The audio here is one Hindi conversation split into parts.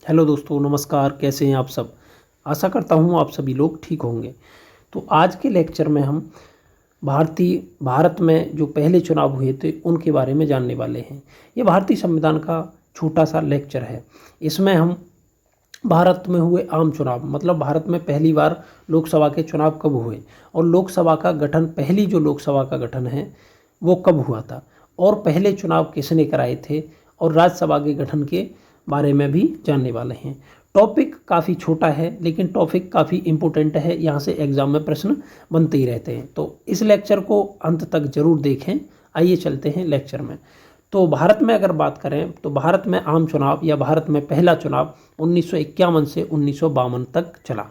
हेलो दोस्तों, नमस्कार। कैसे हैं आप सब? आशा करता हूँ आप सभी लोग ठीक होंगे। तो आज के लेक्चर में हम भारत में जो पहले चुनाव हुए थे उनके बारे में जानने वाले हैं। ये भारतीय संविधान का छोटा सा लेक्चर है। इसमें हम भारत में हुए आम चुनाव, मतलब भारत में पहली बार लोकसभा के चुनाव कब हुए और लोकसभा का गठन, पहली जो लोकसभा का गठन है वो कब हुआ था और पहले चुनाव किसने कराए थे और राज्यसभा के गठन के बारे में भी जानने वाले हैं। टॉपिक काफ़ी छोटा है लेकिन टॉपिक काफ़ी इम्पोर्टेंट है, यहाँ से एग्जाम में प्रश्न बनते ही रहते हैं। तो इस लेक्चर को अंत तक जरूर देखें। आइए चलते हैं लेक्चर में। तो भारत में अगर बात करें तो भारत में आम चुनाव या भारत में पहला चुनाव 1951 से 1952 तक चला।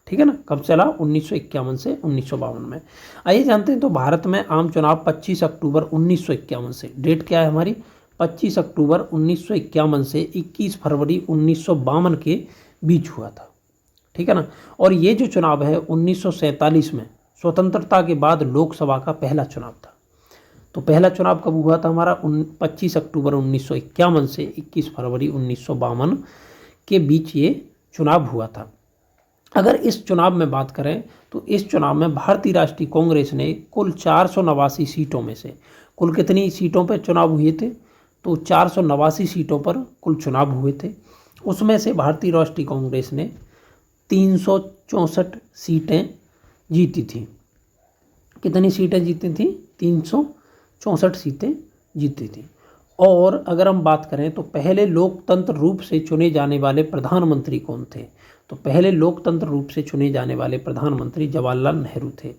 ठीक है ना? कब चला? 1951 से 1952 में। आइए जानते हैं। तो भारत में आम चुनाव 25 अक्टूबर 1951 से, डेट क्या है हमारी, 25 अक्टूबर 1951 से 21 फरवरी 1952 के बीच हुआ था। ठीक है ना? और ये जो चुनाव है 1947 में स्वतंत्रता के बाद लोकसभा का पहला चुनाव था। तो पहला चुनाव कब हुआ था हमारा? 25 अक्टूबर 1951 से 21 फरवरी 1952 के बीच ये चुनाव हुआ था। अगर इस चुनाव में बात करें तो इस चुनाव में भारतीय राष्ट्रीय कांग्रेस ने कुल 489 सीटों में से कुल कितनी सीटों पर चुनाव हुए थे? तो 489 सीटों पर कुल चुनाव हुए थे। उसमें से भारतीय राष्ट्रीय कांग्रेस ने 364 सीटें जीती थी। कितनी सीटें जीती थी? 364 सीटें जीती थी। और अगर हम बात करें तो पहले लोकतंत्र रूप से चुने जाने वाले प्रधानमंत्री कौन थे? तो पहले लोकतंत्र रूप से चुने जाने वाले प्रधानमंत्री जवाहरलाल नेहरू थे।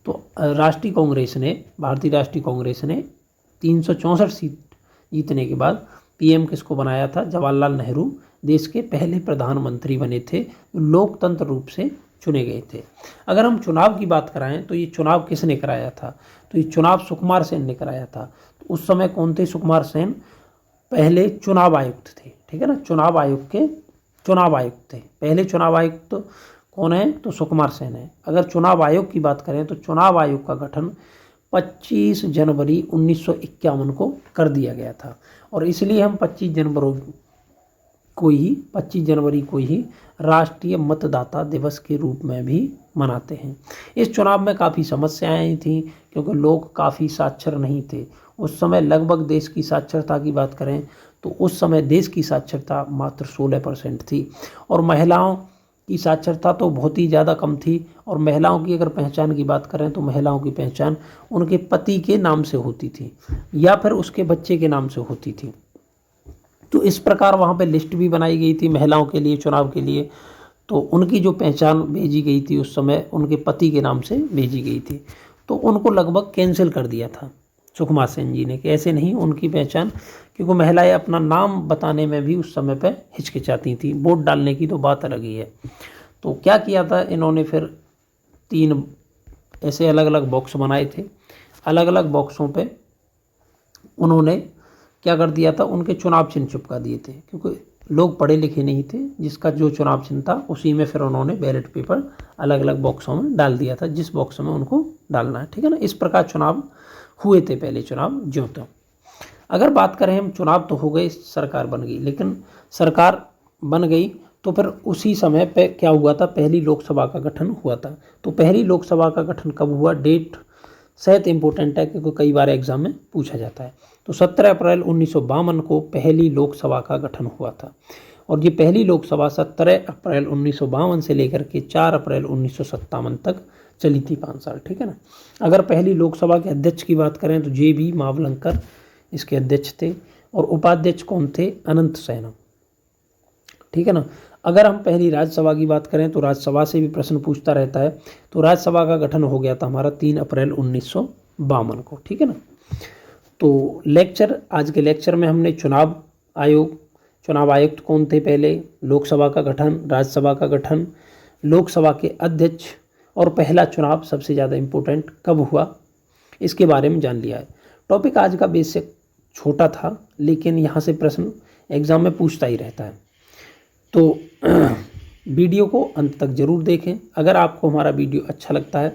तो राष्ट्रीय कांग्रेस ने, भारतीय राष्ट्रीय कांग्रेस ने 364 सीट जीतने के बाद पीएम किसको बनाया था? जवाहरलाल नेहरू देश के पहले प्रधानमंत्री बने थे, लोकतंत्र रूप से चुने गए थे। अगर हम चुनाव की बात कराएं तो ये चुनाव किसने कराया था? तो ये चुनाव सुकुमार सेन ने कराया था। तो उस समय कौन थे सुकुमार सेन? पहले चुनाव आयुक्त थे। ठीक है ना? चुनाव आयोग के चुनाव आयुक्त थे। पहले चुनाव आयुक्त कौन है? तो सुकुमार सेन है। अगर चुनाव आयोग की बात करें तो चुनाव आयोग का गठन 25 जनवरी 1951 को कर दिया गया था और इसलिए हम 25 जनवरी को ही राष्ट्रीय मतदाता दिवस के रूप में भी मनाते हैं। इस चुनाव में काफ़ी समस्याएं आई थी क्योंकि लोग काफ़ी साक्षर नहीं थे। उस समय लगभग देश की साक्षरता की बात करें तो उस समय देश की साक्षरता मात्र 16% थी और महिलाओं की साक्षरता तो बहुत ही ज़्यादा कम थी। और महिलाओं की अगर पहचान की बात करें तो महिलाओं की पहचान उनके पति के नाम से होती थी या फिर उसके बच्चे के नाम से होती थी। तो इस प्रकार वहाँ पे लिस्ट भी बनाई गई थी महिलाओं के लिए, चुनाव के लिए। तो उनकी जो पहचान भेजी गई थी उस समय उनके पति के नाम से भेजी गई थी। तो उनको लगभग कैंसिल कर दिया था सुकुमार सेन जी ने कि ऐसे नहीं उनकी पहचान, क्योंकि महिलाएं अपना नाम बताने में भी उस समय पे हिचकिचाती थी। वोट डालने की तो बात अलग ही है। तो क्या किया था इन्होंने? फिर 3 ऐसे अलग अलग बॉक्स बनाए थे। अलग अलग बॉक्सों पे उन्होंने क्या कर दिया था? उनके चुनाव चिन्ह चिपका दिए थे क्योंकि लोग पढ़े लिखे नहीं थे। जिसका जो चुनाव चिन्ह था उसी में फिर उन्होंने बैलेट पेपर अलग अलग बॉक्सों में डाल दिया था, जिस बॉक्स में उनको डालना है। ठीक है ना? इस प्रकार चुनाव हुए थे पहले चुनाव ज्यों त्यों। अगर बात करें हम, चुनाव तो हो गए, सरकार बन गई, लेकिन सरकार बन गई तो फिर उसी समय पे क्या हुआ था? पहली लोकसभा का गठन हुआ था। तो पहली लोकसभा का गठन कब हुआ? डेट शायद इंपॉर्टेंट है क्योंकि कई बार एग्जाम में पूछा जाता है। तो 17 अप्रैल 1952 को पहली लोकसभा का गठन हुआ था और ये पहली लोकसभा 17 अप्रैल 1952 से लेकर के 4 अप्रैल 1957 तक चली थी, 5 साल। ठीक है ना? अगर पहली लोकसभा के अध्यक्ष की बात करें तो JB मावलंकर इसके अध्यक्ष थे और उपाध्यक्ष कौन थे? अनंत सैन। ठीक है ना? अगर हम पहली राज्यसभा की बात करें तो राज्यसभा से भी प्रश्न पूछता रहता है। तो राज्यसभा का गठन हो गया था हमारा 3 अप्रैल 1952 को। ठीक है ना? तो आज के लेक्चर में हमने चुनाव आयुक्त कौन थे पहले, लोकसभा का गठन, राज्यसभा का गठन, लोकसभा के अध्यक्ष और पहला चुनाव सबसे ज़्यादा इम्पोर्टेंट कब हुआ, इसके बारे में जान लिया है। टॉपिक आज का बेसिक छोटा था लेकिन यहाँ से प्रश्न एग्जाम में पूछता ही रहता है। तो वीडियो को अंत तक ज़रूर देखें। अगर आपको हमारा वीडियो अच्छा लगता है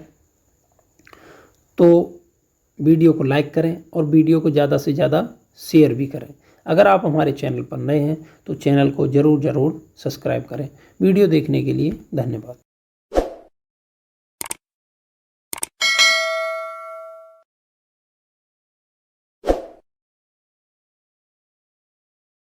तो वीडियो को लाइक करें और वीडियो को ज़्यादा से ज़्यादा शेयर भी करें। अगर आप हमारे चैनल पर नए हैं तो चैनल को ज़रूर सब्सक्राइब करें। वीडियो देखने के लिए धन्यवाद।